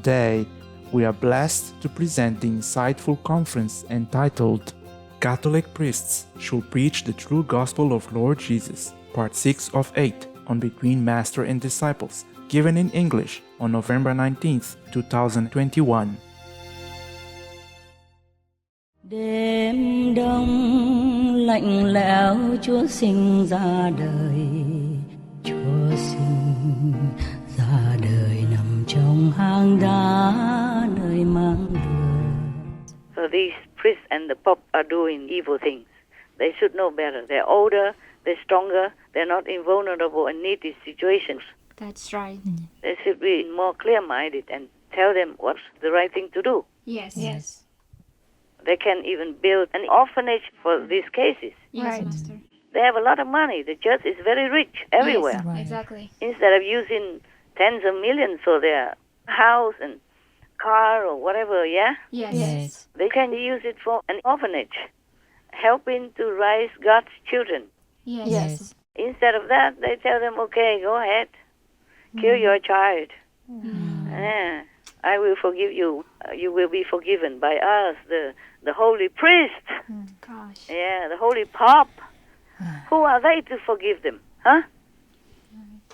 Today, we are blessed to present the insightful conference entitled Catholic Priests Should Preach the True Gospel of Lord Jesus, Part 6 of 8 on Between Master and Disciples, given in English on November 19th, 2021. Đêm đông lạnh lẽo, Chúa sinh ra đời. Chúa sinh ra đời nằm trong hang đá nơi mang đường. So these priests and the Pope are doing evil things. They should know better. They're older, they're stronger, they're not invulnerable in needy situations. That's right. They should be more clear-minded and tell them what's the right thing to do. Yes. They can even build an orphanage for these cases. Yes, Right. Master. They have a lot of money. The church is very rich everywhere. Yes, exactly. Instead of using tens of millions for their house and car or whatever, yeah? Yes. They can use it for an orphanage, helping to raise God's children. Yes. Instead of that, they tell them, okay, go ahead, kill your child. Yeah, I will forgive you. You will be forgiven by us, the holy priest. Gosh. Yeah, the holy Pope. Who are they to forgive them? Huh?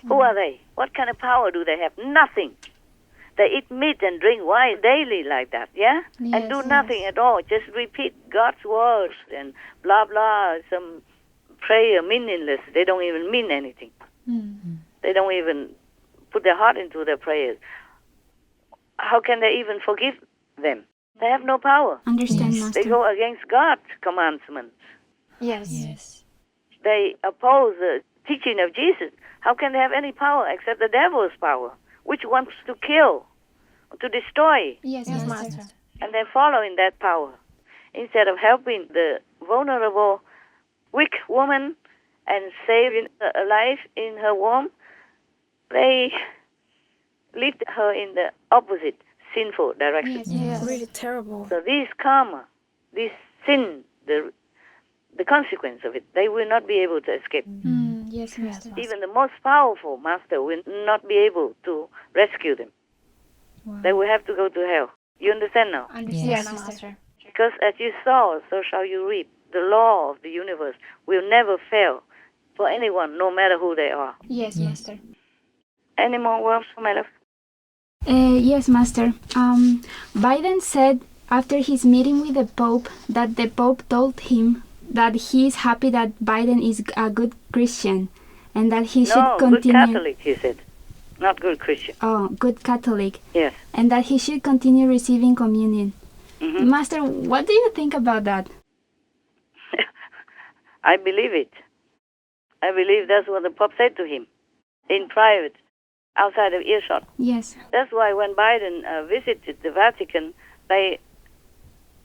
Who are they? What kind of power do they have? Nothing. They eat meat and drink wine daily like that, yeah? And do nothing at all. Just repeat God's words and blah, blah, some prayer meaningless. They don't even mean anything. They don't even put their heart into their prayers. How can they even forgive them? They have no power. Understand, Yes. Master. They go against God's commandments. Yes. They oppose the teaching of Jesus. How can they have any power except the devil's power, which wants to kill, to destroy, Yes, Master. and they're following that power. Instead of helping the vulnerable, weak woman and saving her life in her womb, they lead her in the opposite, sinful direction. Yes. Really terrible. So this karma, this sin, the consequence of it, they will not be able to escape. Yes, Master. Even the most powerful master will not be able to rescue them. They will have to go to hell. You understand now? Understand, Yes. Master. Because as you sow, so shall you reap. The law of the universe will never fail for anyone, no matter who they are. Yes, Master. Any more words, my love? Yes, Master. Biden said after his meeting with the Pope that the Pope told him that he is happy that Biden is a good Christian and that he should No, good continue. Catholic, he said. Not good Christian. Oh, good Catholic, Yes. and that he should continue receiving communion. Mhm. Master, what do you think about that? I believe it. I believe that's what the Pope said to him in private, outside of earshot. Yes. That's why when Biden visited the Vatican, they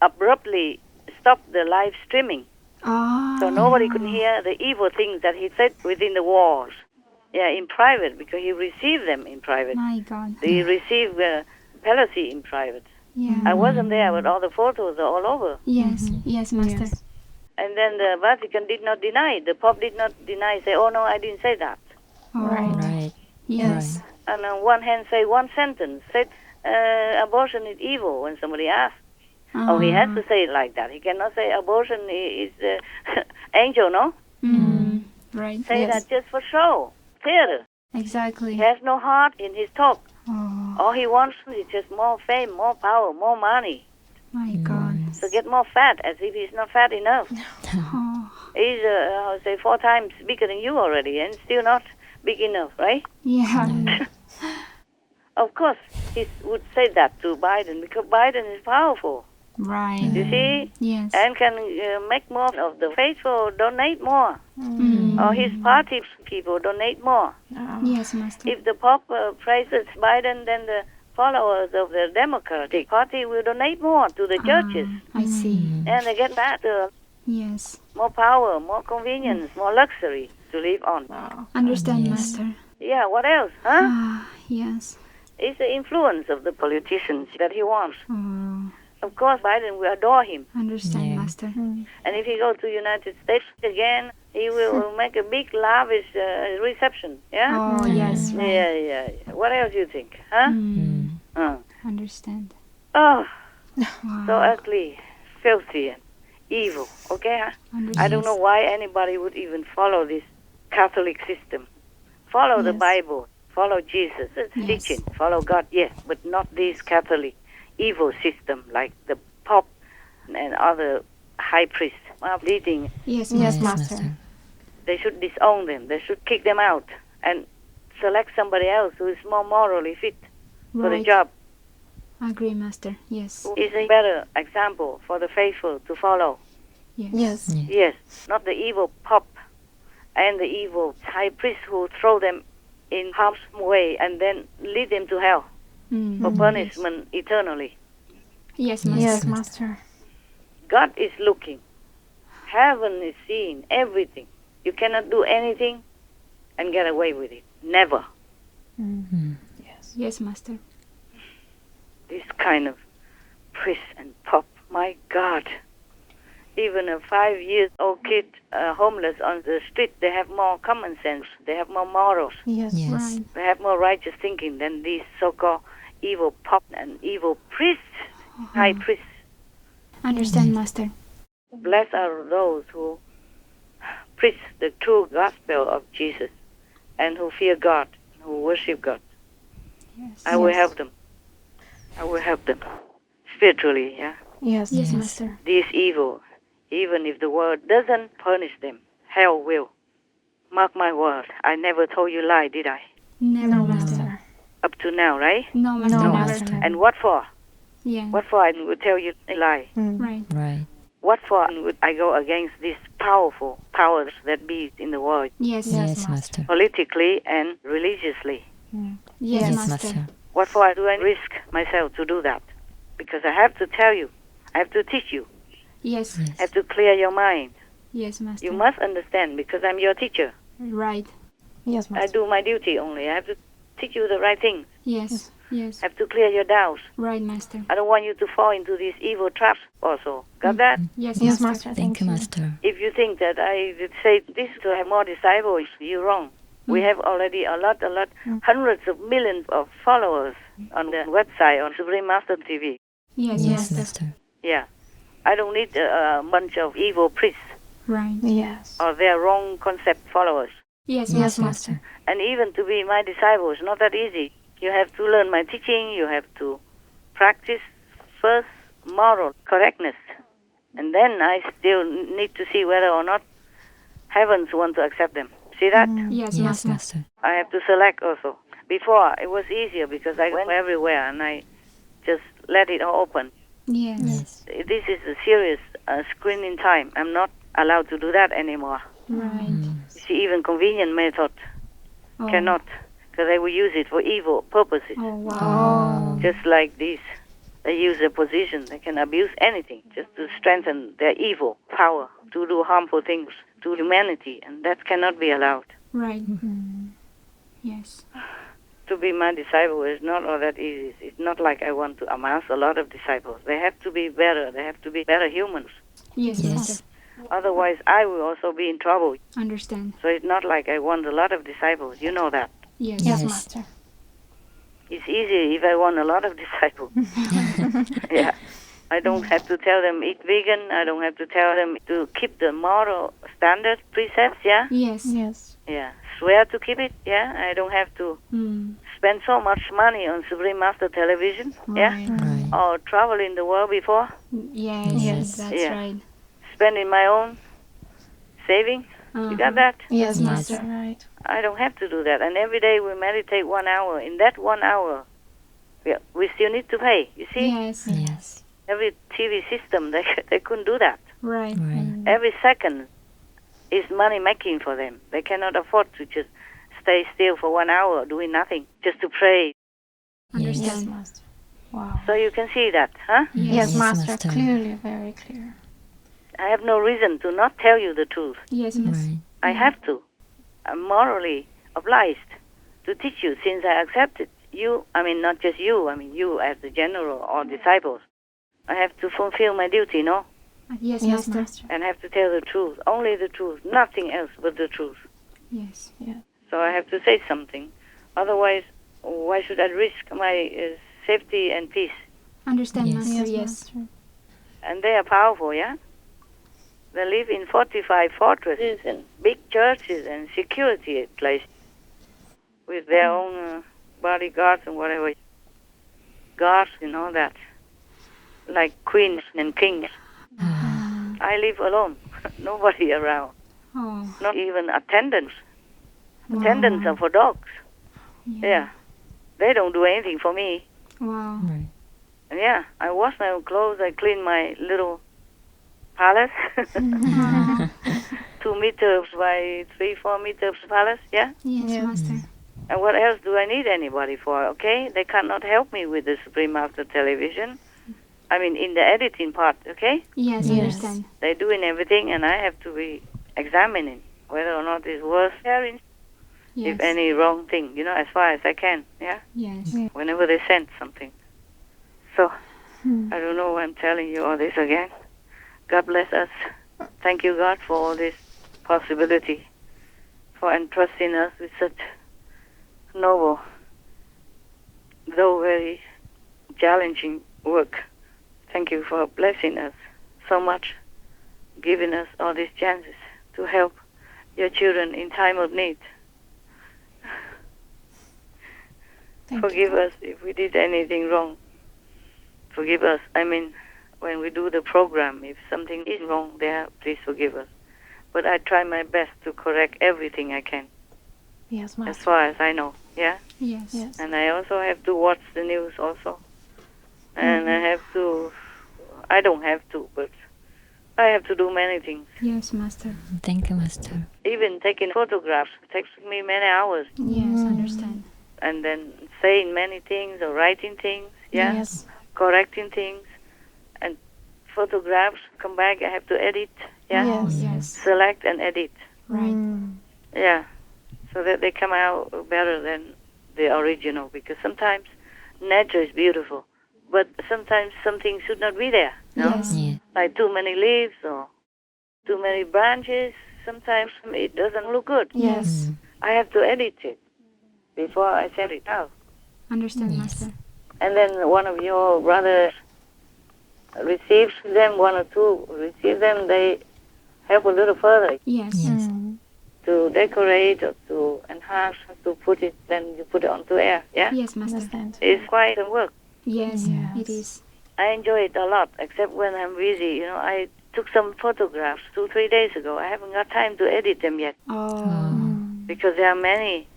abruptly stopped the live streaming. Oh. So nobody could hear the evil things that he said within the walls. Yeah, in private, because he received them in private. My God. He received Pelosi in private. Yeah. I wasn't there, but all the photos are all over. Yes. Yes, Master. And then the Vatican did not deny it. The Pope did not deny, say, oh, no, I didn't say that. Oh. Right. Yes. And on one hand, say one sentence, said abortion is evil when somebody asks. Oh, he has to say it like that. He cannot say abortion is angel, no? Right. Say Yes. that just for show. Theater. Exactly. He has no heart in his talk. Oh, All he wants is just more fame, more power, more money. my God. So get more fat, as if he's not fat enough. Oh, He's, I would say, 4 times bigger than you already, and still not big enough, right? yeah. Of course, he would say that to Biden, because Biden is powerful, Right. you see? Yes. And can make more of the faithful donate more. Or his party people donate more. Yes, Master. If the Pope praises Biden, then the followers of the Democratic Party will donate more to the churches. I see. And they get that Yes. more power, more convenience, more luxury to live on. Understand, Master. Yeah, what else, huh? Ah, yes. It's the influence of the politicians that he wants. Oh, Of course, Biden will adore him. understand, Master. And if he goes to United States again, he will make a big, lavish reception. Yeah? Oh, yes. Right. Yeah. What else you think, huh? Understand. Oh, Wow. so ugly, filthy, and evil. Okay? I don't know why anybody would even follow this Catholic system. Follow the Bible. Follow Jesus' teaching. Follow God, yes, but not this Catholic evil system like the Pope and other high priests are leading. Yes, Yes, Master. Master. They should disown them. They should kick them out and select somebody else who is more morally fit for the Right. job, Agree, Master. Yes. who is a better example for the faithful to follow. Yes. Yes. Yes, not the evil Pope and the evil high priest who throw them in harm's way and then lead them to hell for punishment eternally. Yes, Master. Yes, Master. God is looking. Heaven is seeing everything. You cannot do anything and get away with it. Never. Yes. Yes, Master. This kind of priest and Pope, my God. Even a 5-year-old kid homeless on the street, they have more common sense. They have more morals. Yes. Right. They have more righteous thinking than these so-called evil Pope and evil priests, high priests. Understand, Master. Blessed are those who preach the true gospel of Jesus and who fear God, who worship God. Yes. I will help them. I will help them spiritually, yeah. Yes. Yes, Master. This evil, even if the world doesn't punish them, hell will. Mark my word. I never told you lie, did I? Never, No, Master. Master. Up to now, right? No, Master. No, never. Master. And what for? Yeah. What for I would tell you a lie? Right. Right. What for would I go against these powerful powers that be in the world, Yes. Yes, Master. politically and religiously? Yes, Yes, Master. Master. What for do I risk myself to do that? Because I have to tell you, I have to teach you, Yes. I have to clear your mind. Yes, Master. You must understand because I'm your teacher. Right. Yes, I Master. do my duty only. I have to teach you the right things. Yes. Yes. I have to clear your doubts. Right, Master. I don't want you to fall into these evil traps also. Got that? Yes, Yes, Master. Master. Thank you, Master. If you think that I would say this to have more disciples, you're wrong. We have already a lot, hundreds of millions of followers on the website on Supreme Master TV. Yes, Yes, Master. Master. Yeah. I don't need a bunch of evil priests Right. Yes. or their wrong concept followers. Yes, Yes, Master. Master. And even to be my disciple is not that easy. You have to learn my teaching. You have to practice first moral correctness. And then I still need to see whether or not heavens want to accept them. See that? Yes, Yes, Master. Master. I have to select also. Before, it was easier because I went everywhere and I just let it all open. Yes. Yes. This is a serious screening time. I'm not allowed to do that anymore. Right. You see, even convenient method Oh. cannot, because they will use it for evil purposes. Oh, wow. Just like this, they use their position. They can abuse anything just to strengthen their evil power, to do harmful things to humanity, and that cannot be allowed. Right. Yes. To be my disciple is not all that easy. It's not like I want to amass a lot of disciples. They have to be better. They have to be better humans. Yes, Yes. Master. Otherwise, I will also be in trouble. Understand. So it's not like I want a lot of disciples. You know that. Yes. Yes, Yes. Master. It's easy if I want a lot of disciples. Yeah. I don't have to tell them eat vegan. I don't have to tell them to keep the moral standard precepts. Yeah. Yes. Yes. Yeah. Swear to keep it. Yeah. I don't have to spend so much money on Supreme Master television. Yeah. Right. Right. Or travel in the world before. Yes. Yes. That's Yeah. right. Spending my own saving. You got that? Yes, Yes. Master. Right. I don't have to do that. And every day we meditate 1 hour. In that 1 hour, we still need to pay. You see? Yes. Yes. Every TV system, they couldn't do that. Right. Right. Every second is money making for them. They cannot afford to just stay still for 1 hour doing nothing, just to pray. Yes, Understand. Master. Wow. So you can see that, huh? Yes, Yes, Master. Master. Clearly, very clear. I have no reason to not tell you the truth. Yes, Master. Right. I have to. I'm morally obliged to teach you since I accepted you. I mean, not just you. I mean, you as the general or disciples. I have to fulfill my duty, no? Yes, Yes, Master. Master. And have to tell the truth. Only the truth. Nothing else but the truth. Yes. So I have to say something. Otherwise, why should I risk my safety and peace. Understand, Yes. Master. Yes, Yes. Master. And they are powerful, yeah? They live in fortified fortresses and big churches and security places with their own bodyguards and whatever. Guards and all that. Like queens and kings. I live alone. Nobody around. Oh. Not even attendants. Attendants are for dogs. Yeah. They don't do anything for me. Wow. Right. And yeah, I wash my own clothes. I clean my little palace. 2 meters by 3-4 meters palace, yeah? Yes, Yeah. Master. And what else do I need anybody for, okay? They cannot help me with the Supreme Master Television. I mean, in the editing part, okay? Yes, Yes. understand. They're doing everything, and I have to be examining whether or not it's worth sharing, Yes. if any wrong thing, as far as I can, yeah? Yes. Whenever they send something. So, I don't know why I'm telling you all this again. God bless us. Thank you, God, for all this possibility, for entrusting us with such noble, though very challenging work. Thank you for blessing us so much, giving us all these chances to help your children in time of need. Thank Forgive us if we did anything wrong. Forgive us. I mean, when we do the program, if something is wrong there, please forgive us. But I try my best to correct everything I can, Yes, as Master. far as I know, yeah? Yes. Yes. And I also have to watch the news also. And I don't have to, but I have to do many things. Yes, Master. Thank you, Master. Even taking photographs takes me many hours. Yes, understand. And then saying many things or writing things, yeah? Yes. Correcting things. And photographs come back, I have to edit, yeah? Yes. Yes. Select and edit, Right. yeah. So that they come out better than the original. Because sometimes nature is beautiful, but sometimes something should not be there. No? Yes. Yeah. Like too many leaves or too many branches. Sometimes it doesn't look good. Yes. I have to edit it before I send it out. Understand, Yes. Master. And then one of your brothers receives them, one or two receive them, they help a little further Yes. Yes. to decorate or to enhance, to put it, then you put it onto air, yeah? Yes, Master. Understand. It's quite a work. Yes, Yes. it is. I enjoy it a lot, except when I'm busy. I took some photographs 2-3 days ago. I haven't got time to edit them yet Oh. because there are many.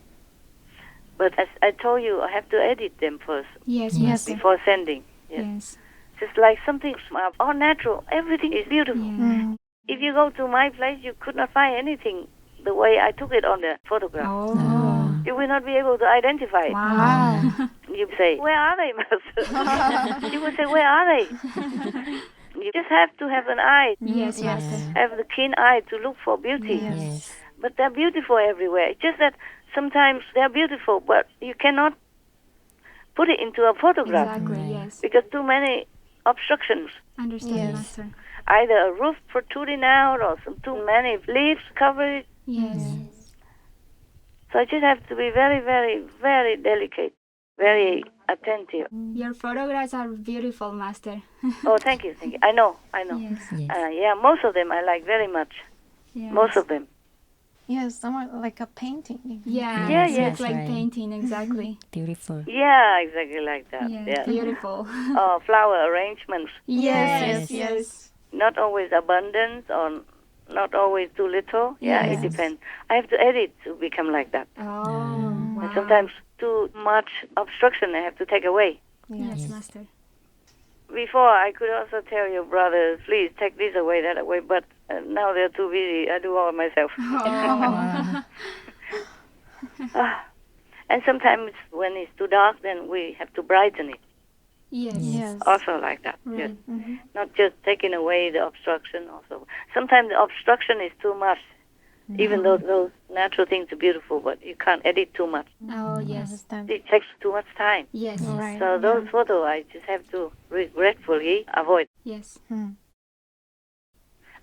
But as I told you, I have to edit them first Yes, Yes. Master. before sending. Yes. Yes. Just like something all natural. Everything is beautiful. Yeah. If you go to my place, you could not find anything the way I took it on the photograph. Oh. You will not be able to identify it. Wow. You say, where are they, Master? You will say, where are they? You just have to have an eye, Yes, Master. have the keen eye to look for beauty. Yes. But they're beautiful everywhere. It's just that sometimes they're beautiful, but you cannot put it into a photograph Exactly, yes. because too many obstructions. Understand, Yes. Master. Either a roof protruding out or too many leaves cover it. Yes. So I just have to be very, very, very delicate, very attentive. Your photographs are beautiful, Master. Oh, thank you, thank you. I know. Yes. Yes. Yeah, most of them I like very much. Yes. Most of them. Yes, somewhat like a painting. Yeah, Yeah, it yeah. looks like Right. painting, exactly. Beautiful. Yeah, exactly like that. Yes, Yeah. beautiful. Flower arrangements. Yes, yes. Not always abundance or not always too little. Yeah, Yes. it depends. I have to edit to become like that. Oh, And wow. sometimes too much obstruction I have to take away. Yes, Yes. Master. Before, I could also tell your brothers, please take this away, that away, but now they're too busy. I do all myself. Oh. And sometimes when it's too dark, then we have to brighten it. Yes. Yes. Also like that. Right. Yes. Not just taking away the obstruction also. Sometimes the obstruction is too much. Even though those natural things are beautiful, but you can't edit too much. Oh, yes. Understand. It takes too much time. Yes. Right. So those photos I just have to regretfully avoid. Yes.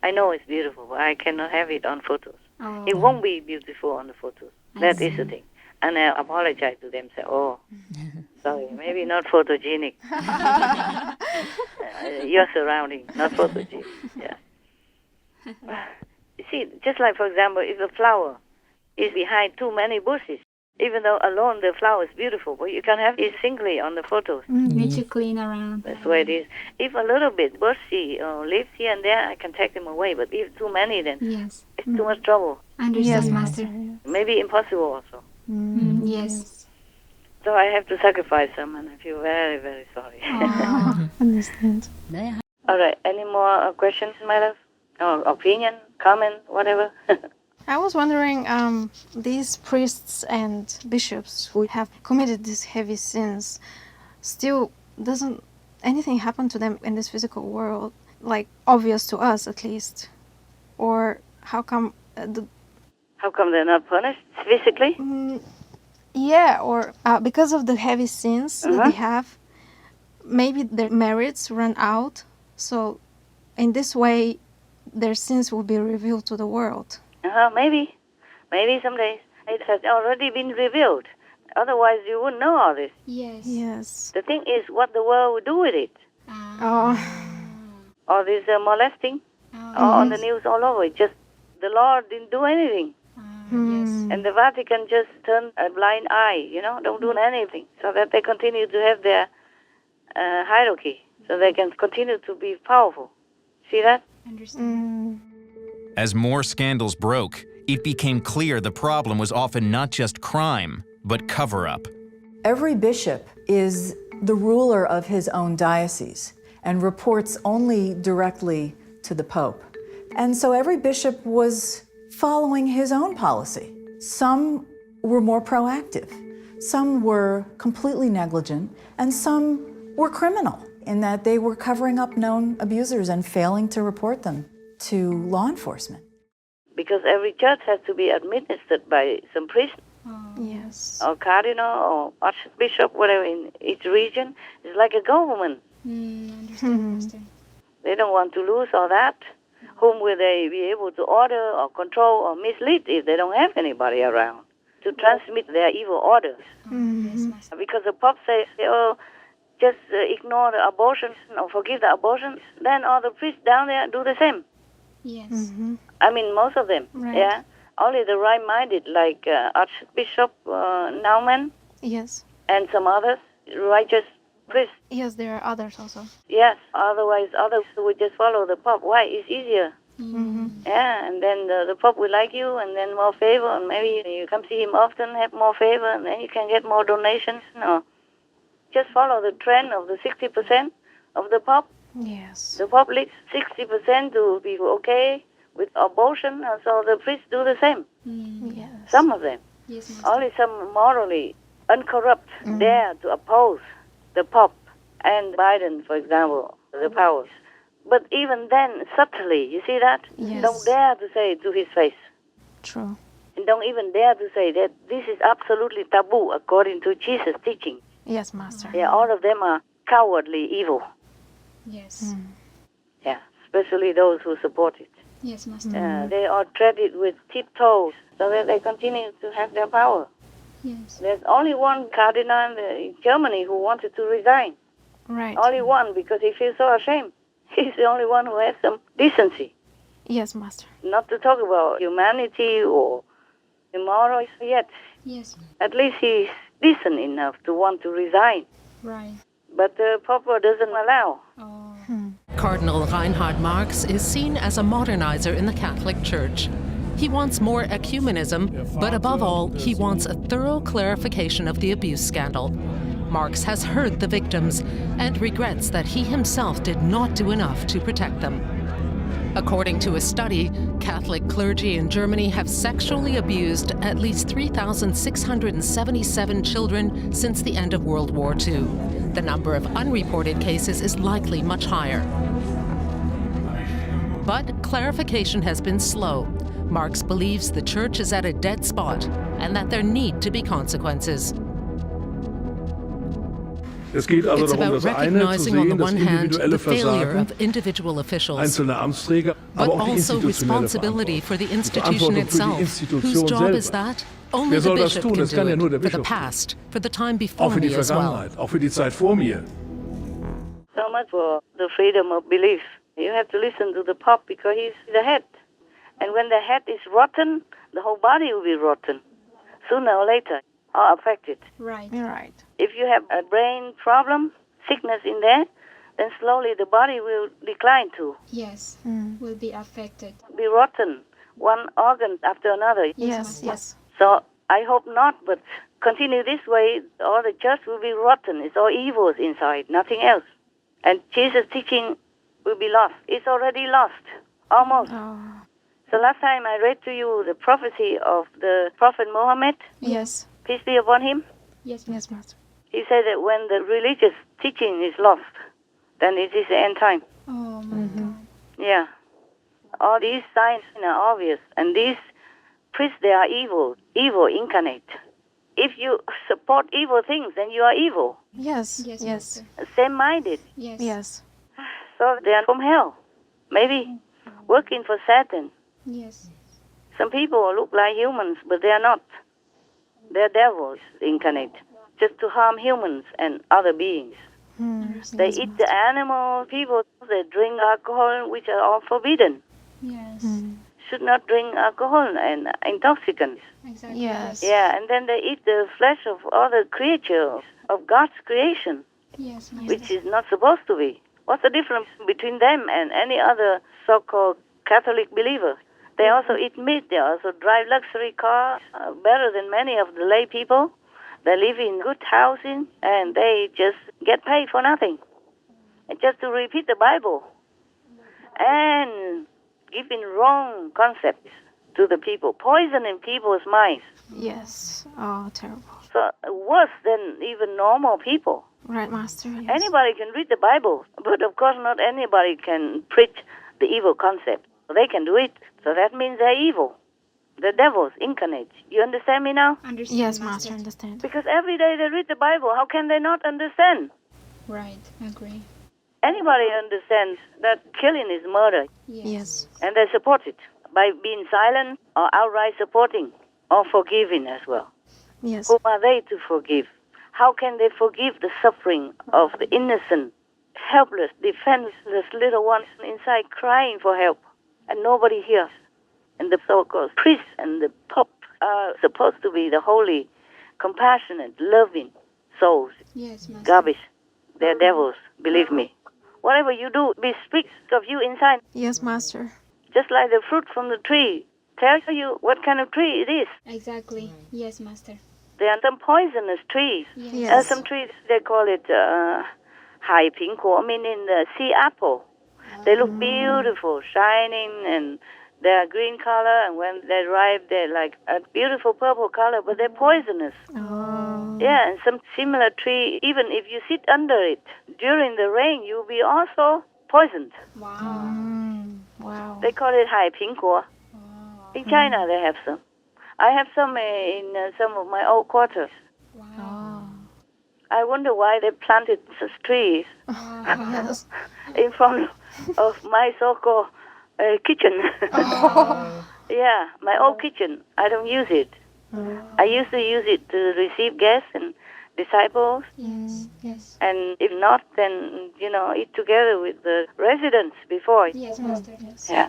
I know it's beautiful, but I cannot have it on photos. Oh. It won't be beautiful on the photos. I That see. is the thing. And I apologize to them, say, oh, sorry, maybe not photogenic. Your surrounding, not photogenic. Yeah. You see, just like, for example, if a flower is behind too many bushes, even though alone the flower is beautiful, but you can have it singly on the photos. Need to clean around. That's the way it is. If a little bit bushy or leaves here and there, I can take them away. But if too many, then Yes. it's too much trouble. Understand, Master. Maybe impossible also. Yes. So I have to sacrifice some, and I feel very, very sorry. Understand. All right. Any more questions, my love? Or opinion, comment, whatever? I was wondering, these priests and bishops who have committed these heavy sins, still doesn't anything happen to them in this physical world, like obvious to us at least? Or how come How come they're not punished physically? yeah, or because of the heavy sins that they have, maybe their merits run out, so in this way their sins will be revealed to the world. Maybe. Maybe someday. It has already been revealed. Otherwise, you wouldn't know all this. Yes. Yes. The thing is what the world will do with it. Oh. All this molesting, all on the news all over. Just the Lord didn't do anything. Yes. And the Vatican just turned a blind eye, don't do anything. So that they continue to have their hierarchy. So they can continue to be powerful. See that? Understand. As more scandals broke, it became clear the problem was often not just crime, but cover-up. Every bishop is the ruler of his own diocese and reports only directly to the Pope. And so every bishop was following his own policy. Some were more proactive, some were completely negligent, and some were criminal in that they were covering up known abusers and failing to report them to law enforcement. Because every church has to be administered by some priest Yes. or cardinal or archbishop, whatever, in each region. It's like a government. Understand, Master. They don't want to lose all that. Whom will they be able to order or control or mislead if they don't have anybody around to transmit their evil orders? Yes, Master. Because the Pope says, oh, just ignore the abortion or forgive the abortion, then all the priests down there do the same. Yes. I mean, most of them, Right. yeah. Only the right-minded, like Archbishop Naumann Yes. and some others, righteous priests. Yes, there are others also. Yes, otherwise others would just follow the Pope. Why? It's easier. Yeah, and then the Pope will like you, and then more favor, and maybe you come see him often, have more favor, and then you can get more donations. No, just follow the trend of the 60% of the Pope. Yes. The Pope leads 60% to be okay with abortion, and so the priests do the same. Yes. Some of them. Yes, Master. Only some morally uncorrupt dare to oppose the Pope and Biden, for example, the powers. But even then, subtly, you see that? Yes. Don't dare to say it to his face. True. And don't even dare to say that this is absolutely taboo according to Jesus' teaching. Yes, Master. Yeah, all of them are cowardly evil. Yes. Yeah, especially those who support it. Yes, Master. They are treated with tiptoes so that they continue to have their power. Yes. There's only one cardinal in Germany who wanted to resign. Right. Only one, because he feels so ashamed. He's the only one who has some decency. Yes, Master. Not to talk about humanity or immoral yet. Yes. At least he's decent enough to want to resign. Right. But the Pope doesn't allow. Oh. Cardinal Reinhard Marx is seen as a modernizer in the Catholic Church. He wants more ecumenism, but above all, he wants a thorough clarification of the abuse scandal. Marx has heard the victims and regrets that he himself did not do enough to protect them. According to a study, Catholic clergy in Germany have sexually abused at least 3,677 children since the end of World War II. The number of unreported cases is likely much higher. But clarification has been slow. Marx believes the Church is at a dead spot and that there need to be consequences. Es geht also It's darum, about das eine zu recognizing on the sehen, das one hand individuelle the failure Versagen of individual officials, einzelner Amtsträger, but aber auch die also institutionelle responsibility for the Verantwortung. Die institution Verantwortung für die itself. Institution Whose job is selber. that? Only Wer the soll das bishop tun? can Das do kann ja nur der it, for the Bischof tun. past, for the time Auch before für die me as well. Vergangenheit, auch für die Zeit vor mir. So much for the freedom of belief. You have to listen to the Pope because he's the head. And when the head is rotten, the whole body will be rotten, sooner or later, or affected. Right. You're right. If you have a brain problem, sickness in there, then slowly the body will decline too, Yes. Will be affected. be rotten, one organ after another. Yes, yes. So I hope not, but continue this way, all the church will be rotten. It's all evils inside, nothing else. And Jesus' teaching will be lost. It's already lost, almost. Oh. So last time I read to you the prophecy of the Prophet Muhammad, Yes. peace be upon him. Yes. Yes, Master. He said that when the religious teaching is lost, then it is the end time. Oh my God. Yeah. All these signs are obvious. And these priests, they are evil incarnate. If you support evil things, then you are evil, Yes. Yes. Yes. Master. same-minded. Yes. Yes. So they are from hell. Maybe working for Satan. Yes. Some people look like humans, but they are not. They're devils incarnate, just to harm humans and other beings. They Yes, eat the animal, people, they drink alcohol, which are all forbidden. Yes. Should not drink alcohol and intoxicants. Exactly. Yes. Yeah, and then they eat the flesh of other creatures, of God's creation, Yes. Master. which is not supposed to be. What's the difference between them and any other so-called Catholic believer? They also eat meat, they also drive luxury cars, better than many of the lay people. They live in good housing, and they just get paid for nothing. And just to repeat the Bible. And giving wrong concepts to the people, poisoning people's minds. Yes. Oh, terrible. So worse than even normal people. Right, Master. Yes. Anybody can read the Bible, but of course not anybody can preach the evil concept. They can do it, so that means they're evil. The devils incarnate. You understand me now? Understand. Yes, Master. Understand. Because every day they read the Bible, how can they not understand? Right. Agree. Anybody understands that killing is murder, Yes. and they support it by being silent or outright supporting or forgiving as well. Yes. Who are they to forgive? How can they forgive the suffering of the innocent, helpless, defenseless little ones inside crying for help, and nobody hears? And the so-called priests and the pope are supposed to be the holy, compassionate, loving souls. Yes, Master. Garbage. They're devils, believe me. Whatever you do, be speaks of you inside. Yes, Master. Just like the fruit from the tree tells you what kind of tree it is. Exactly. Yes, Master. There are some poisonous trees. Yes. Some trees, they call it hai ping kuo, meaning the sea apple. They look beautiful, shining, and they're green color, and when they ripe, they're like a beautiful purple color, but they're poisonous. Oh. Yeah, and some similar tree, even if you sit under it during the rain, you'll be also poisoned. Wow. Wow. They call it hai ping kuo. In China, they have some. I have some in some of my old quarters. Oh. I wonder why they planted such trees Yes. in front of my so-called kitchen. Yeah, my old kitchen. I don't use it. I used to use it to receive guests and disciples, Yes. Yes. and if not, then, eat together with the residents before. Yes, Master. Yes. Yeah.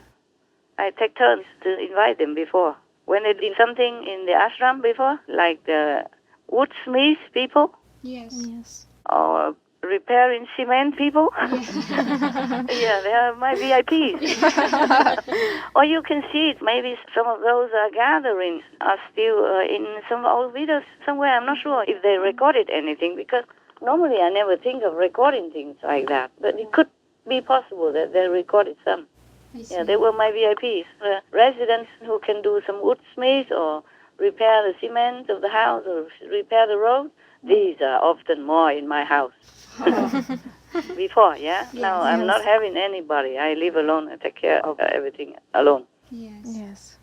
I take turns to invite them before. When they did something in the ashram before, like the woodsmith people, Yes. Yes. or repairing cement people. Yeah, they are my VIPs. Or you can see it. Maybe some of those gatherings are still in some old videos somewhere. I'm not sure if they recorded anything, because normally I never think of recording things like that. But it could be possible that they recorded some. I see. Yeah, they were my VIPs. Residents who can do some woodsmith or repair the cement of the house or repair the road. These are often more in my house. Before, yeah? Now I'm not having anybody. I live alone. I take care of everything alone. Yes. Yes.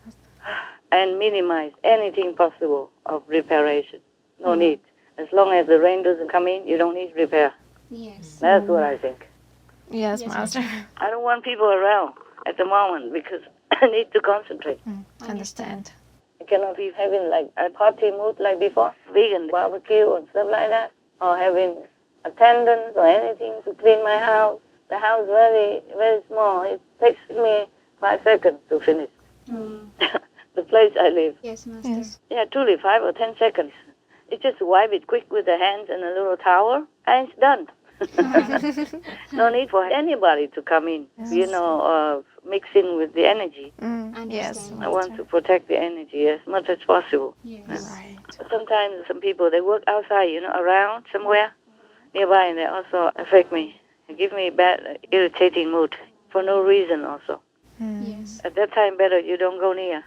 And minimize anything possible of reparation. No need. As long as the rain doesn't come in, you don't need repair. Yes. That's what I think. Yes, Master. I don't want people around at the moment because I need to concentrate. Understand. I cannot be having like a party mood like before, vegan barbecue and stuff like that, or having attendance or anything to clean my house. The house very, very small. It takes me 5 seconds to finish. The place I live. Yes, Master. Yes. Yeah, truly 5 or 10 seconds. You just wipe it quick with the hands and a little towel, and it's done. No need for anybody to come in, mix in with the energy. Yes, I want to protect the energy as much as possible. Yes. Right. Sometimes some people, they work outside, around somewhere nearby, and they also affect me. They give me bad, irritating mood for no reason also. Yes. At that time, better you don't go near.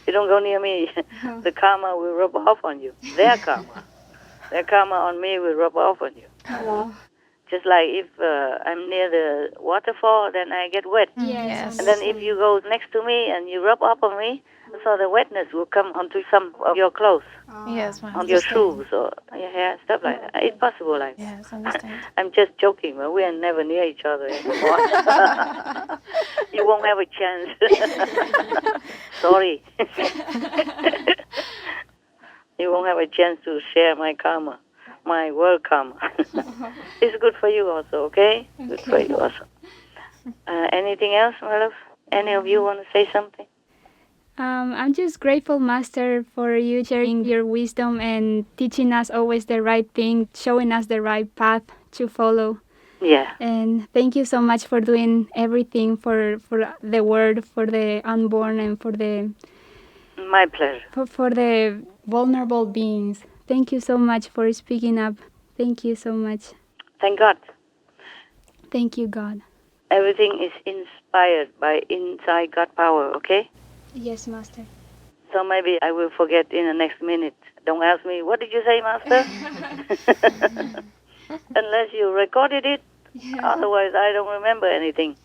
You don't go near me. The karma will rub off on you. Their karma on me will rub off on you. Just like if I'm near the waterfall, then I get wet. Yes. And then if you go next to me and you rub up on me, so the wetness will come onto some of your clothes, Yes, on Master. your shoes or your hair, stuff like that. It's possible like that. Yes, understand. I'm just joking, but we are never near each other anymore. You won't have a chance. Sorry. You won't have a chance to share my karma, my world karma. It's good for you also, okay? Good for you also. Anything else, my love? Any of you want to say something? I'm just grateful, Master, for you sharing your wisdom and teaching us always the right thing, showing us the right path to follow. Yeah. And thank you so much for doing everything for the world, for the unborn, and for the My pleasure. for the vulnerable beings. Thank you so much for speaking up. Thank you so much. Thank God. Thank you, God. Everything is inspired by inside God power, okay? Yes, Master. So maybe I will forget in the next minute. Don't ask me, what did you say, Master? Unless you recorded it. Otherwise, I don't remember anything.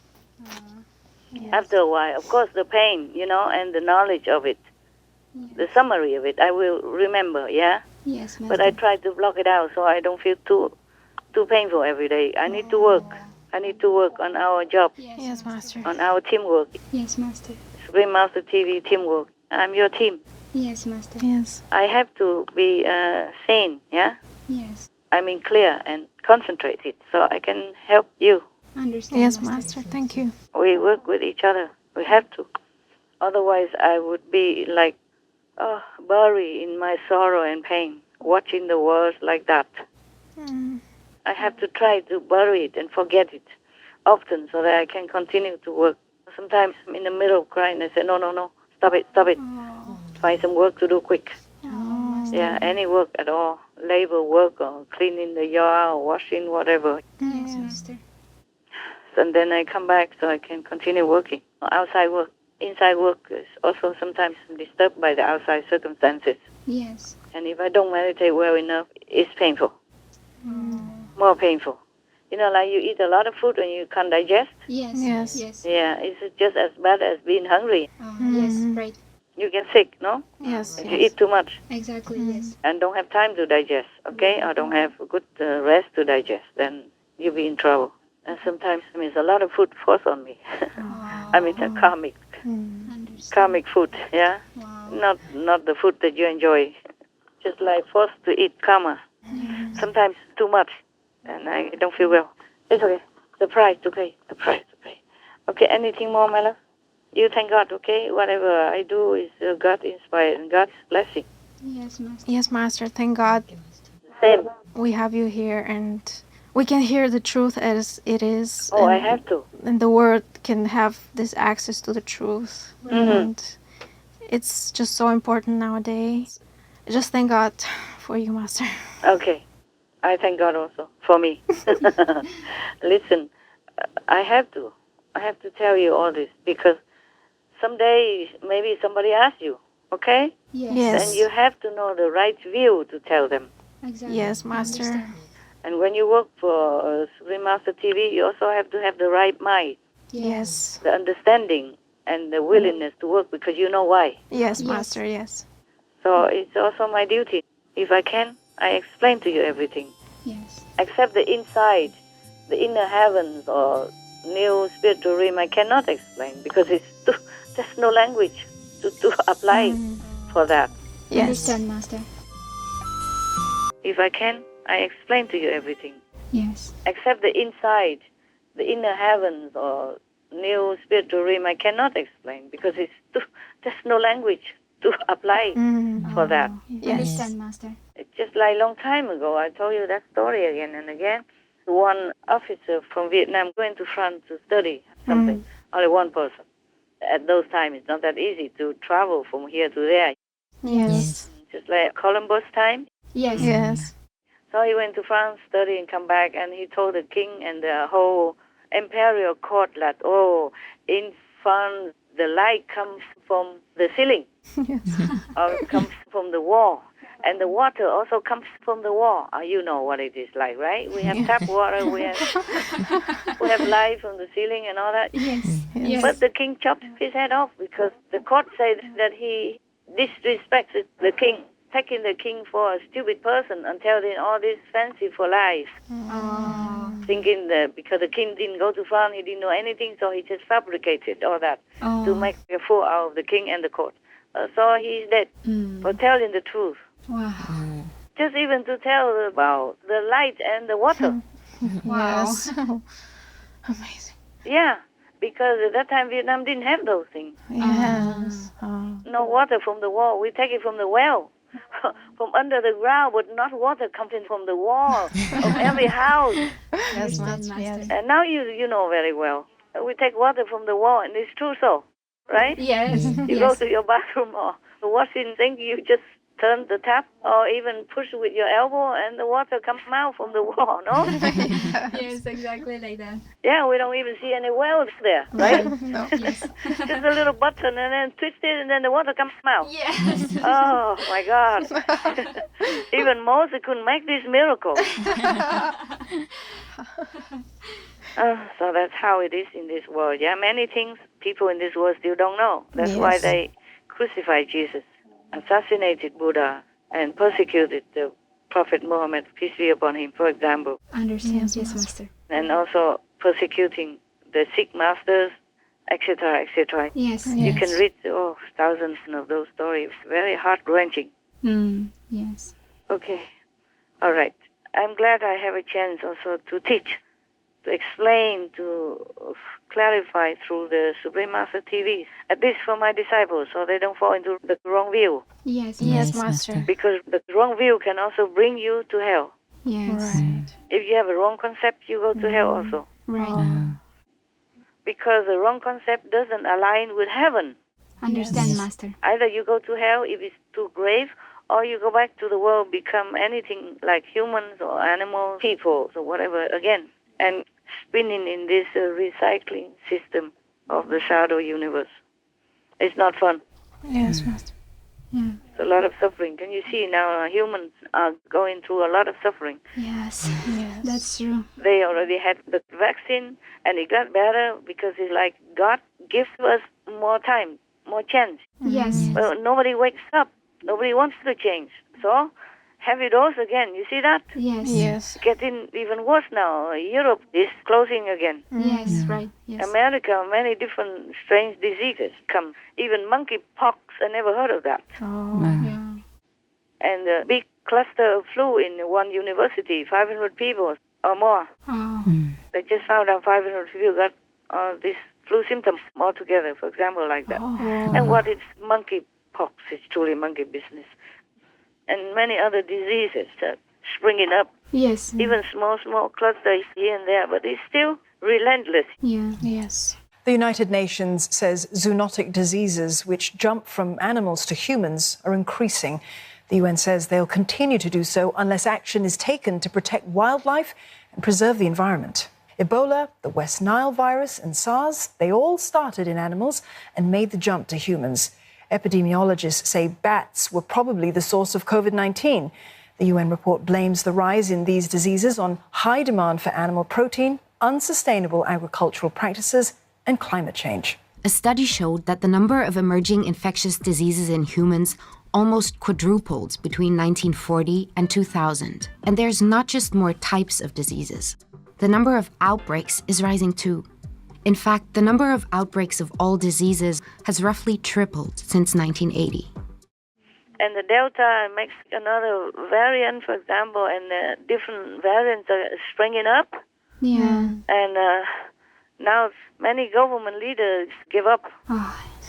After a while, of course, the pain, and the knowledge of it, the summary of it, I will remember, yeah? Yes, Master. But I try to block it out so I don't feel too painful every day. I need to work. I need to work on our job, Yes, Master. on our teamwork. Yes, Master. Supreme Master TV teamwork. I'm your team. Yes, Master. Yes. I have to be sane, yeah? Yes. I mean clear and concentrated so I can help you. Understand. Yes, Master. Thank you. We work with each other. We have to. Otherwise, I would be like, buried in my sorrow and pain, watching the world like that. I have to try to bury it and forget it often so that I can continue to work. Sometimes I'm in the middle of crying. I say, no, stop it. Find some work to do quick. Yeah, any work at all. Labor work or cleaning the yard or washing, whatever. Yes, Master. And then I come back so I can continue working. Outside work. Inside work is also sometimes disturbed by the outside circumstances. Yes. And if I don't meditate well enough, it's painful. More painful. Like you eat a lot of food and you can't digest. Yes. Yes. Yes. Yeah, it's just as bad as being hungry. Yes. Right. You get sick, no? Yes. If you eat too much Exactly. Yes. and don't have time to digest, okay? Or don't have good rest to digest, then you'll be in trouble. And sometimes a lot of food forced on me. The karmic food, yeah? Wow. Not the food that you enjoy. Just like forced to eat karma. Sometimes too much, and I don't feel well. It's okay. The price to pay. Okay, anything more, my love? You thank God, okay? Whatever I do is God inspired and God's blessing. Yes, Master. Yes, Master. Thank God Same. we have you here and we can hear the truth as it is. Oh, I and, have to. and the world can have this access to the truth. And it's just so important nowadays. Just thank God for you, Master. Okay. I thank God also for me. Listen, I have to tell you all this because someday maybe somebody asks you, okay? Yes. And you have to know the right view to tell them. Exactly. Yes, Master. And when you work for Supreme Master TV, you also have to have the right mind, Yes. the understanding, and the willingness to work because you know why. Yes, Master. Yes. So it's also my duty If I can, I explain to you everything. Yes. Except the inside, the inner heavens or new spiritual realm, I cannot explain because there's no language to apply for that. Yes. Understand, Master. If I can, I explain to you everything. Yes. Except the inside, the inner heavens or new spiritual realm, I cannot explain because there's no language to apply for that. Yes. Understand, Master. It's just like a long time ago, I told you that story again and again. One officer from Vietnam went to France to study something, only one person. At those times, it's not that easy to travel from here to there. Yes. Just like Columbus time. Yes. Yes. So he went to France, study, and come back, and he told the king and the whole imperial court that, in France, the light comes from the ceiling, or comes from the wall, and the water also comes from the wall. You know what it is like, right? We have tap water, we have light from the ceiling and all that. Yes. Yes. But the king chopped his head off because the court said that he disrespected the king, taking the king for a stupid person and telling all this fanciful lies. Thinking that because the king didn't go to France, he didn't know anything, so he just fabricated all that to make a fool out of the king and the court. So he's dead for telling the truth. Wow. Just even to tell about the light and the water. Wow. Yes. Amazing. Yeah, because at that time Vietnam didn't have those things. Yes. No water from the wall. We take it from the well. From under the ground, but not water coming from the wall of every house. Yes, Master. yes. And now you know very well. We take water from the wall, and it's true so, right? Yes. You go to your bathroom or the washing thing, you just turn the tap or even push with your elbow and the water comes out from the wall, no? Yes, exactly like that. Yeah, we don't even see any wells there, right? No. Yes. Just a little button and then twist it and then the water comes out. Yes. Oh, my God. Even Moses couldn't make this miracle. So that's how it is in this world. Yeah, many things people in this world still don't know. That's why they crucified Jesus, assassinated Buddha, and persecuted the Prophet Muhammad, peace be upon him, for example. Understand, yes, Master. And also persecuting the Sikh masters, etc., etc. Yes. You can read thousands of those stories. Very heart-wrenching. Yes. Okay. All right. I'm glad I have a chance also to teach, to explain, to clarify through the Supreme Master TV, at least for my disciples, so they don't fall into the wrong view. Yes. Yes, Master. Because the wrong view can also bring you to hell. Yes. Right. If you have a wrong concept, you go to hell also. Right. Because the wrong concept doesn't align with heaven. Understand, Master. Either you go to hell if it's too grave, or you go back to the world, become anything like humans or animals, people, or whatever again, and spinning in this recycling system of the shadow universe. It's not fun. Yes, Master. Yeah. It's a lot of suffering. Can you see now humans are going through a lot of suffering? Yes. Yes. That's true. They already had the vaccine and it got better because it's like God gives us more time, more chance. Yes. Well, nobody wakes up. Nobody wants to change. So, heavy dose again. You see that? Yes. Yes. Getting even worse now. Europe is closing again. Yes. Right. Yes. America, many different strange diseases come. Even monkeypox, I never heard of that. Oh. Yeah. And a big cluster of flu in one university, 500 people or more. Oh. They just found out 500 people got this flu symptoms altogether, for example, like that. And what is monkeypox? It's truly monkey business. And many other diseases springing up. Yes. Even small clusters here and there, but it's still relentless. Yeah. Yes. The United Nations says zoonotic diseases, which jump from animals to humans, are increasing. The UN says they'll continue to do so unless action is taken to protect wildlife and preserve the environment. Ebola, the West Nile virus, and SARS, they all started in animals and made the jump to humans. Epidemiologists say bats were probably the source of COVID-19. The UN report blames the rise in these diseases on high demand for animal protein, unsustainable agricultural practices, and climate change. A study showed that the number of emerging infectious diseases in humans almost quadrupled between 1940 and 2000. And there's not just more types of diseases. The number of outbreaks is rising too. In fact, the number of outbreaks of all diseases has roughly tripled since 1980. And the Delta makes another variant, for example, and different variants are springing up. Yeah. And now many government leaders give up.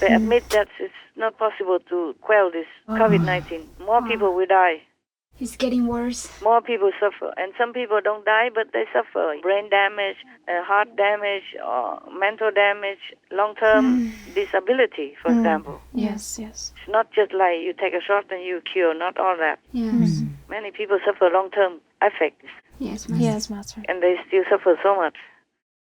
They admit that it's not possible to quell this COVID-19. More people will die. It's getting worse. More people suffer. And some people don't die, but they suffer. Brain damage, heart damage, or mental damage, long-term disability, for example. Yes, yes. It's not just like you take a shot and you cure, not all that. Yes. Many people suffer long-term effects. Yes, Master. Yes, Master. And they still suffer so much.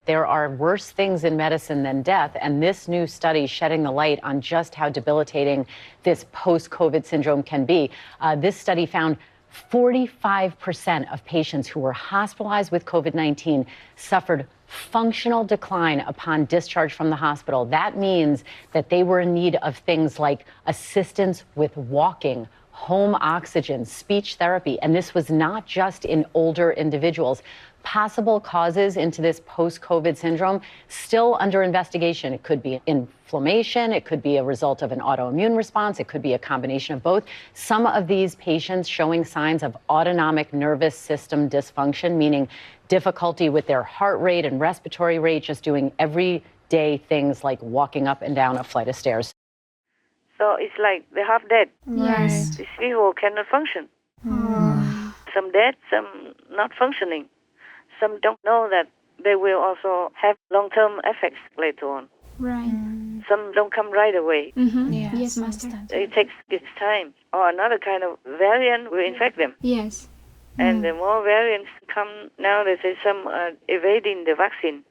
There are worse things in medicine than death, and this new study shedding the light on just how debilitating this post-COVID syndrome can be. This study found 45% of patients who were hospitalized with COVID-19 suffered functional decline upon discharge from the hospital. That means that they were in need of things like assistance with walking, home oxygen, speech therapy, and this was not just in older individuals. Possible causes into this post-COVID syndrome still under investigation. It could be inflammation, it could be a result of an autoimmune response, it could be a combination of both. Some of these patients showing signs of autonomic nervous system dysfunction, meaning difficulty with their heart rate and respiratory rate, just doing everyday things like walking up and down a flight of stairs. So it's like they're half dead. Yes. These people cannot function. Some dead, some not functioning. Some don't know that they will also have long-term effects later on. Right. Some don't come right away. Yes, Master. It takes its time. Or another kind of variant will infect them. Yes. And the more variants come now, they say some are evading the vaccine.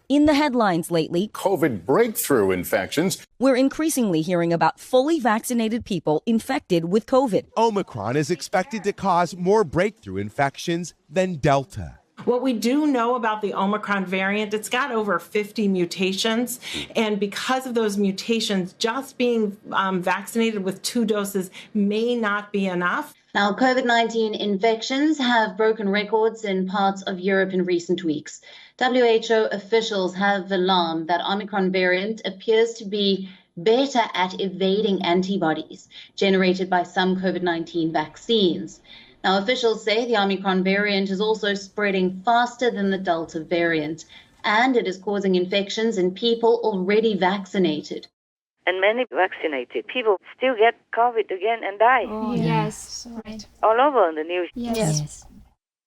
In the headlines lately, COVID breakthrough infections. We're increasingly hearing about fully vaccinated people infected with COVID. Omicron is expected to cause more breakthrough infections than Delta. What we do know about the Omicron variant, it's got over 50 mutations. And because of those mutations, just being vaccinated with 2 doses may not be enough. Now, COVID-19 infections have broken records in parts of Europe in recent weeks. WHO officials have alarmed that Omicron variant appears to be better at evading antibodies generated by some COVID-19 vaccines. Now, officials say the Omicron variant is also spreading faster than the Delta variant, and it is causing infections in people already vaccinated. And many vaccinated people still get COVID again and die. Oh, yes. Right. All over in the news. Yes.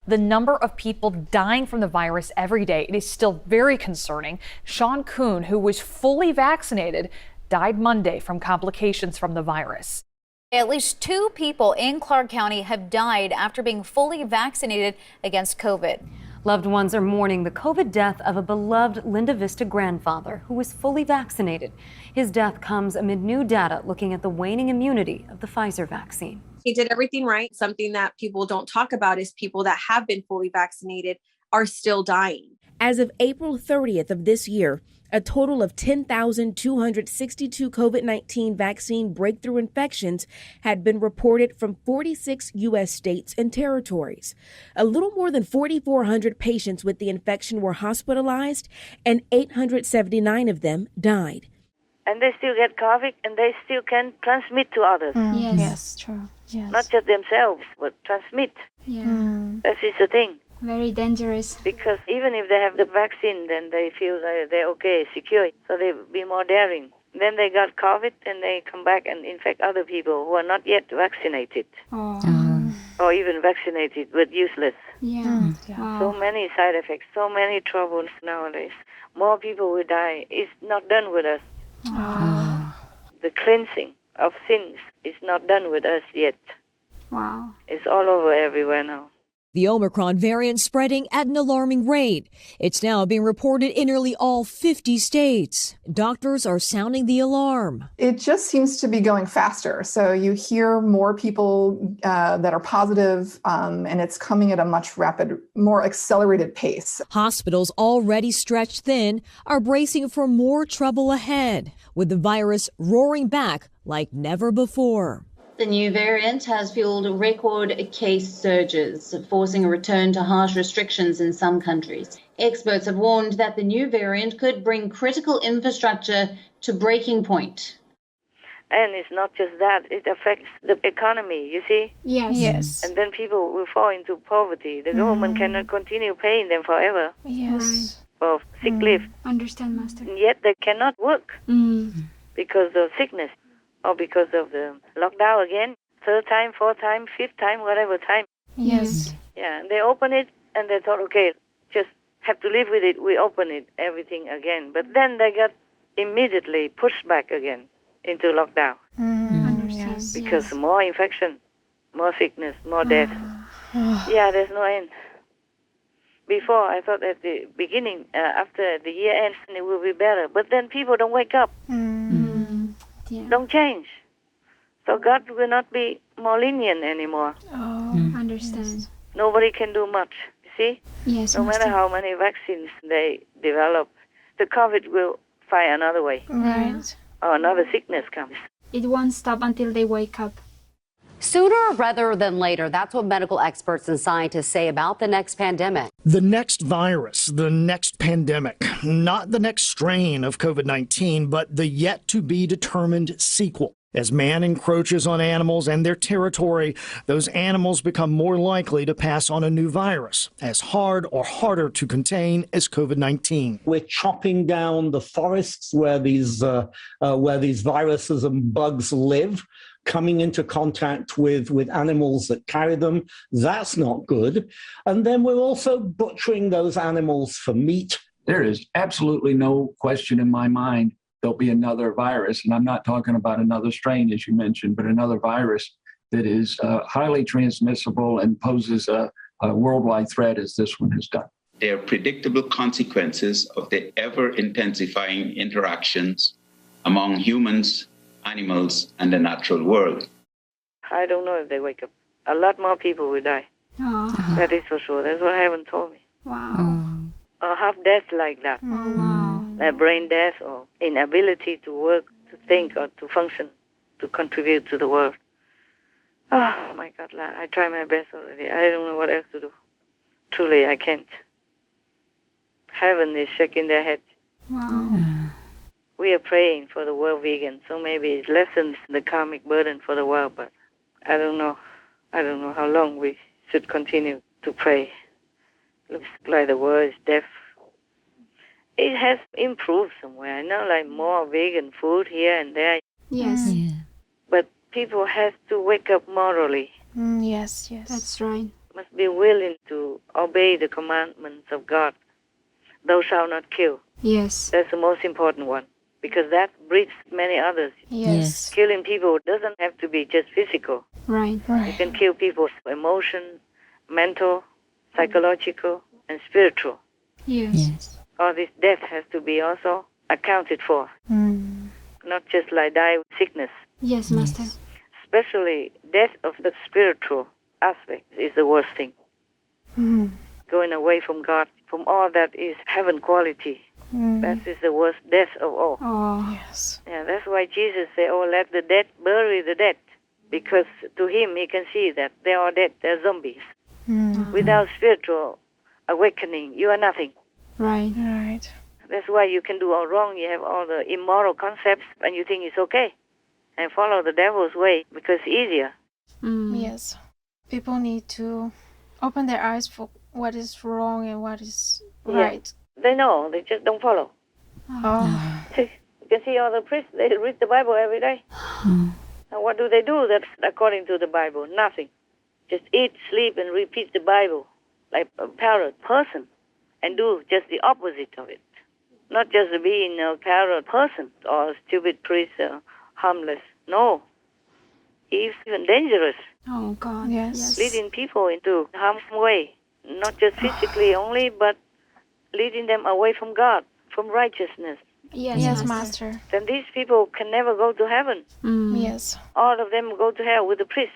The number of people dying from the virus every day, it is still very concerning. Sean Kuhn, who was fully vaccinated, died Monday from complications from the virus. At least 2 people in Clark County have died after being fully vaccinated against COVID. Loved ones are mourning the COVID death of a beloved Linda Vista grandfather who was fully vaccinated. His death comes amid new data looking at the waning immunity of the Pfizer vaccine. He did everything right. Something that people don't talk about is people that have been fully vaccinated are still dying. As of April 30th of this year, a total of 10,262 COVID-19 vaccine breakthrough infections had been reported from 46 U.S. states and territories. A little more than 4,400 patients with the infection were hospitalized, and 879 of them died. And they still get COVID, and they still can transmit to others. Yes, true. Yes. Not just themselves, but transmit. That is the thing. Very dangerous. Because even if they have the vaccine, then they feel that they're okay, secure. So they be more daring. Then they got COVID and they come back and infect other people who are not yet vaccinated. Or even vaccinated but useless. Wow. So many side effects, so many troubles nowadays. More people will die. It's not done with us. The cleansing of sins is not done with us yet. Wow. It's all over everywhere now. The Omicron variant spreading at an alarming rate. It's now being reported in nearly all 50 states. Doctors are sounding the alarm. It just seems to be going faster. So you hear more people that are positive, and it's coming at a much more accelerated pace. Hospitals already stretched thin are bracing for more trouble ahead, with the virus roaring back like never before. The new variant has fueled record case surges, forcing a return to harsh restrictions in some countries. Experts have warned that the new variant could bring critical infrastructure to breaking point. And it's not just that, it affects the economy, you see? Yes. And then people will fall into poverty. The government cannot continue paying them forever Yes. for sick leave. Understand, Master. And yet they cannot work because of sickness or because of the lockdown again. Third time, fourth time, fifth time, whatever time. Yes. Yeah, and they open it and they thought, okay, just have to live with it. We open it, everything again. But then they got immediately pushed back again into lockdown. Yes. Because more infection, more sickness, more death. Yeah, there's no end. Before, I thought at the beginning, after the year ends, it will be better. But then people don't wake up, don't change. So God will not be more lenient anymore. Understand. Nobody can do much, you see? Yes, No matter how many vaccines they develop, the COVID will find another way. Right. Or another sickness comes. It won't stop until they wake up. Sooner rather than later, that's what medical experts and scientists say about the next pandemic. The next virus, the next pandemic, not the next strain of COVID-19, but the yet to be determined sequel. As man encroaches on animals and their territory, those animals become more likely to pass on a new virus, as hard or harder to contain as COVID-19. We're chopping down the forests where these viruses and bugs live, coming into contact with animals that carry them. That's not good. And then we're also butchering those animals for meat. There is absolutely no question in my mind there'll be another virus, and I'm not talking about another strain, as you mentioned, but another virus that is highly transmissible and poses a worldwide threat as this one has done. There are predictable consequences of the ever-intensifying interactions among humans, animals, and the natural world. I don't know if they wake up. A lot more people will die. That is for sure. That's what heaven told me. Wow. Or have death like that. Brain death or inability to work, to think, or to function, to contribute to the world. Oh, my God, I try my best already. I don't know what else to do. Truly, I can't. Heaven is shaking their head. Wow. We are praying for the world vegan, so maybe it lessens the karmic burden for the world, but I don't know. I don't know how long we should continue to pray. Looks like the world is deaf. It has improved somewhere. I know, like more vegan food here and there. Yes. But people have to wake up morally. Yes. That's right. Must be willing to obey the commandments of God. Thou shalt not kill. Yes. That's the most important one, because that breeds many others. Yes. Killing people doesn't have to be just physical. Right. You can kill people's emotion, mental, psychological, and spiritual. Yes. All this death has to be also accounted for. Not just like die with sickness. Yes, Master. Especially death of the spiritual aspect is the worst thing. Going away from God, from all that is heaven quality. That is the worst death of all. Yes. Yeah, that's why Jesus said, oh, let the dead bury the dead. Because to him, he can see that they are dead, they're zombies. Without spiritual awakening, you are nothing. Right. That's why you can do all wrong. You have all the immoral concepts and you think it's okay. And follow the devil's way because it's easier. Yes. People need to open their eyes for what is wrong and what is right. They know, they just don't follow. You can see all the priests, they read the Bible every day. And what do? That's according to the Bible? Nothing. Just eat, sleep, and repeat the Bible like a parrot person. And do just the opposite of it. Not just being a parrot person or a stupid priest or harmless. No. He's even dangerous. Oh, God. Yes. Leading people into harm's way. Not just physically only, but leading them away from God, from righteousness. Yes, Master. Then these people can never go to heaven. Yes. All of them go to hell with the priests.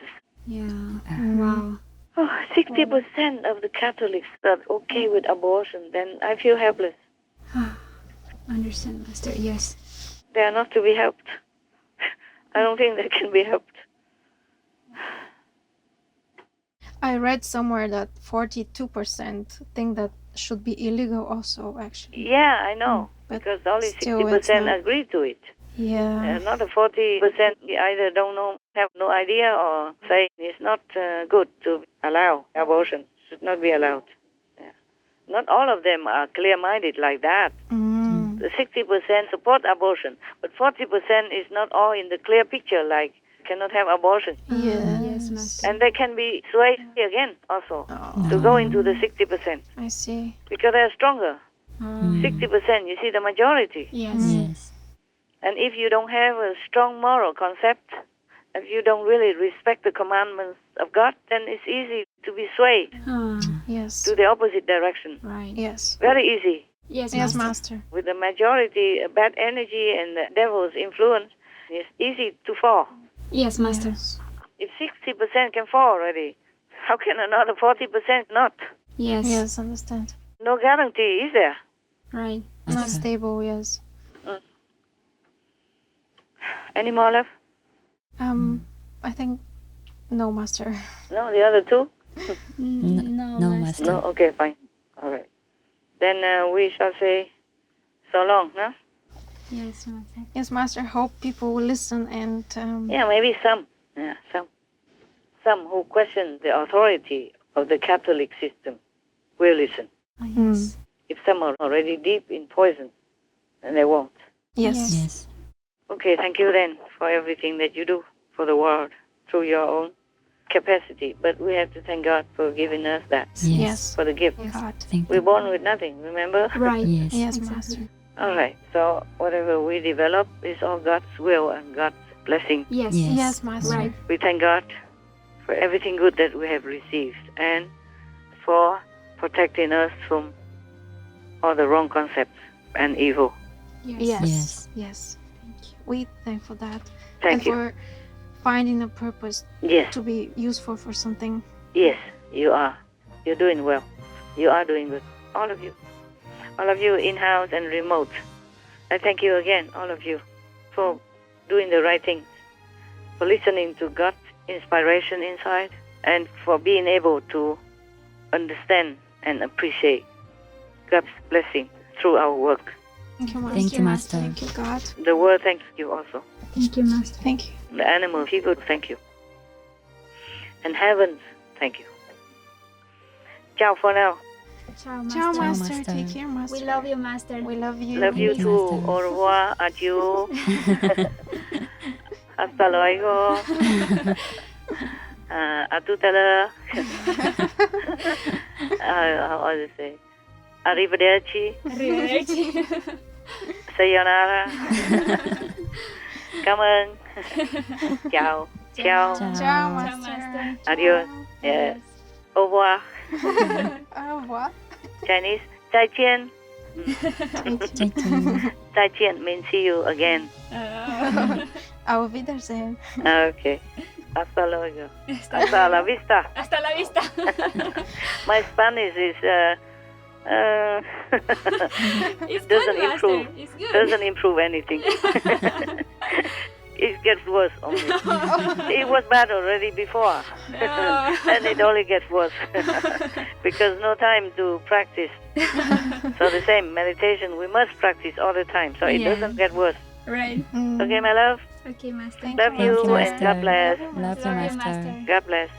Yeah. Wow. 60% of the Catholics are okay with abortion, then I feel helpless. Understand, Master. Yes. They are not to be helped. I don't think they can be helped. I read somewhere that 42% think that should be illegal also, actually. Yeah, I know, because only still, it's 60% not- agree to it. Yeah. Not the 40% either don't know, have no idea, or say it's not good to allow abortion. Should not be allowed. Yeah. Not all of them are clear-minded like that. The 60% support abortion, but 40% is not all in the clear picture, like cannot have abortion. Yes, Master. And they can be swayed again also to go into the 60% I see. because they are stronger. 60%, you see, the majority. Yes. And if you don't have a strong moral concept, if you don't really respect the commandments of God, then it's easy to be swayed Yes. to the opposite direction. Right. Yes. Very easy. Yes, Yes, Master. Master. With the majority, bad energy and the devil's influence, it's easy to fall. Yes, Master. If 60% can fall already, how can another 40% not? Yes. Yes, understand. No guarantee, is there? Right. Not stable, yes. Any more left? I think no, Master. No, the other two? No, Master. No, okay, fine. All right. Then we shall say so long, no? Yes, Master. Yes, Master. Hope people will listen and. Yeah, maybe some. Yeah, some. Some who question the authority of the Catholic system will listen. Yes. If some are already deep in poison, then they won't. Yes. Yes. Okay, thank you then for everything that you do for the world through your own capacity. But we have to thank God for giving us that, Yes. for the gift. God. We're born with nothing, remember? Right. Yes. Yes, Master. All right, so whatever we develop is all God's will and God's blessing. Yes. Yes. Yes, Master. Right. We thank God for everything good that we have received and for protecting us from all the wrong concepts and evil. Yes. Yes. Yes. We thank for that. Thank and you. for finding a purpose Yes, to be useful for something. yes, you are. You're doing well. You are doing good. All of you. All of you in-house and remote. I thank you again, all of you, for doing the right things, for listening to God's inspiration inside, and for being able to understand and appreciate God's blessing through our work. Thank you, Master. Thank you, Master. Thank you, God. The world thanks you also. Thank you, Master. Thank you. The animal people thank you. And heavens thank you. Ciao for now. Ciao, Master. Ciao, Master. Master. Take care, Master. We love you, Master. We love you. Love you you, too. Master. Au revoir. Adieu. Hasta luego. A tout à l'heure. How do you say? Arrivederci. Arrivederci. Sayonara. Cảm ơn. Ciao. Ciao. Ciao, Master. Adios. Yes. Au revoir. Au revoir. Chinese. 再见. 再见. 再见 means see you again. Auf Wiedersehen. Okay. Hasta luego. Hasta la vista. Hasta la vista. My Spanish is It's good, doesn't Master. improve. It's good. Doesn't improve anything. It gets worse only. It was bad already before, and it only gets worse because no time to practice. So the same meditation, we must practice all the time, so it Yeah. doesn't get worse. Right. Okay, my love. Okay, Master. Love you, Thank you, and God Master. bless. Love you, Master. God bless.